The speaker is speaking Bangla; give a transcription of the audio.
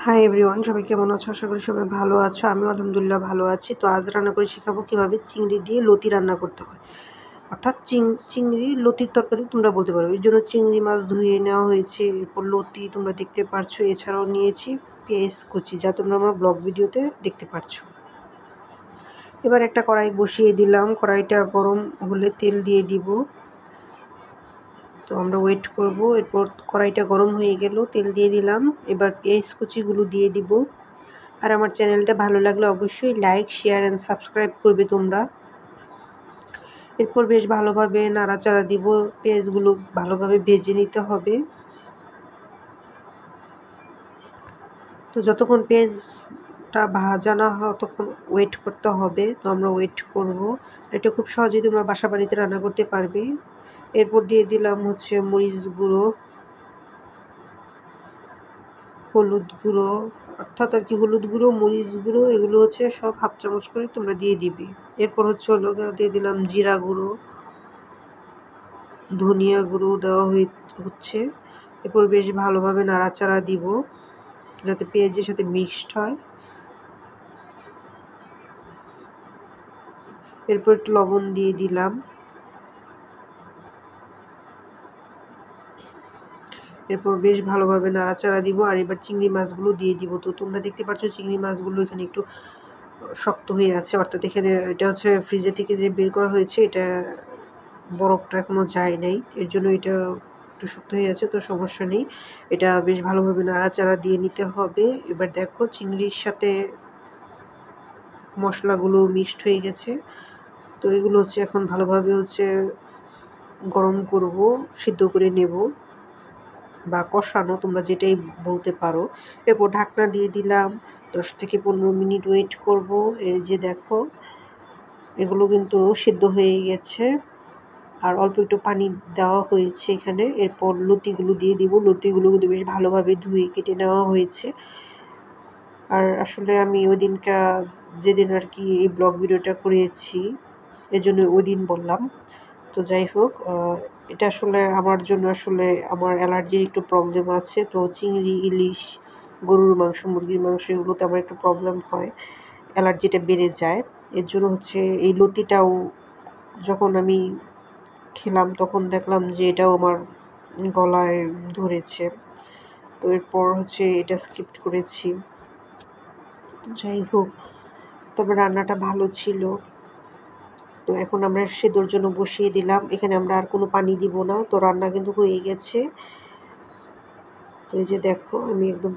হাই এভরিওয়ান, সবাই কেমন আছো? আশা করি সবাই ভালো আছো। আমিও আলহামদুলিল্লাহ ভালো আছি। তো আজ রান্না করে শেখাবো কীভাবে চিংড়ি দিয়ে লতি রান্না করতে হয়, অর্থাৎ চিংড়ি লতির তরকারি তোমরা বলতে পারো। এর জন্য চিংড়ি মাছ ধুয়ে নেওয়া হয়েছে, এরপর লতি তোমরা দেখতে পারছো। এছাড়াও নিয়েছি পেঁয়াজ কুচি, যা তোমরা আমার ব্লগ ভিডিওতে দেখতে পারছো। এবার একটা কড়াই বসিয়ে দিলাম, কড়াইটা গরম হলে তেল দিয়ে দিব। তো আমরা ওয়েট করব। এরপর কড়াইটা গরম হয়ে গেল, তেল দিয়ে দিলাম। এবার পেঁয়াজ কুচিগুলো দিয়ে দিব। আর আমার চ্যানেলটা ভালো লাগলে অবশ্যই লাইক, শেয়ার অ্যান্ড সাবস্ক্রাইব করবে তোমরা। এরপর বেশ ভালোভাবে নাড়াচাড়া দিব। পেঁয়াজগুলো ভালোভাবে ভেজে নিতে হবে। তো যতক্ষণ পেঁয়াজটা ভাজা না হয় ততক্ষণ ওয়েট করতে হবে। তো আমরা ওয়েট করব। এটা খুব সহজেই তোমরা বাসা বাড়িতে রান্না করতে পারবে। এরপর দিয়ে দিলাম হচ্ছে মরিচ গুঁড়ো, হলুদ গুঁড়ো, অর্থাৎ আর কি হলুদ গুঁড়ো, মরিচ গুঁড়ো, এগুলো হচ্ছে সব হাফ চামচ করে তোমরা দিয়ে দিবে। এরপর হলো দিয়ে দিলাম জিরা গুঁড়ো, ধনিয়া গুঁড়ো দেওয়া হচ্ছে। এরপর বেশ ভালোভাবে নাড়াচাড়া দিব যাতে পেঁয়াজের সাথে মিক্সড হয়। এরপর একটু লবণ দিয়ে দিলাম। এরপর বেশ ভালোভাবে নাড়াচাড়া দিব। আর এবার চিংড়ি মাছগুলো দিয়ে দিব। তো তোমরা দেখতে পাচ্ছ চিংড়ি মাছগুলো এখানে একটু শক্ত হয়ে আছে, অর্থাৎ এখানে এটা হচ্ছে ফ্রিজে থেকে যে বের করা হয়েছে, এটা বরফটা এখনো যায় নাই, এর জন্য এটা একটু শক্ত হয়ে আছে। তো সমস্যা নেই, এটা বেশ ভালোভাবে নাড়াচাড়া দিয়ে নিতে হবে। এবার দেখো চিংড়ির সাথে মশলাগুলো মিক্সড হয়ে গেছে। তো এগুলো হচ্ছে এখন ভালোভাবে হচ্ছে গরম করব, সিদ্ধ করে নেব বা কষানো, তোমরা যেটাই বলতে পারো। এরপর ঢাকনা দিয়ে দিলাম, 10 থেকে 15 মিনিট ওয়েট করব। এই যে দেখো এগুলো কিন্তু সিদ্ধ হয়ে গেছে, আর অল্প একটু পানি দেওয়া হয়েছে এখানে। এরপর লতিগুলো দিয়ে দিব। লতিগুলো কিন্তু বেশ ভালোভাবে ধুয়ে কেটে নেওয়া হয়েছে। আর আসলে আমি ওই দিনটা যেদিন আর কি এই ব্লগ ভিডিওটা করেছি, এজন্য ওই দিন বললাম। তো যাই হোক, এটা আসলে আমার জন্য আসলে আমার অ্যালার্জির একটু প্রবলেম আছে। তো চিংড়ি, ইলিশ, গরুর মাংস, মুরগির মাংস এগুলোতে আমার একটু প্রবলেম হয়, অ্যালার্জিটা বেড়ে যায়। এর জন্য হচ্ছে এই লতিটাও যখন আমি খেলাম তখন দেখলাম যে এটাও আমার গলায় ধরেছে। তো এরপর হচ্ছে এটা স্কিপ করেছি। যাই হোক, তবে রান্নাটা ভালো ছিল। তো এখন আমরা সেদ্ধর জন্য বসিয়ে দিলাম। এখানে আমরা আর কোনো পানি দিব না। তো রান্না কিন্তু হয়ে গেছে। তো এই যে দেখো আমি একদম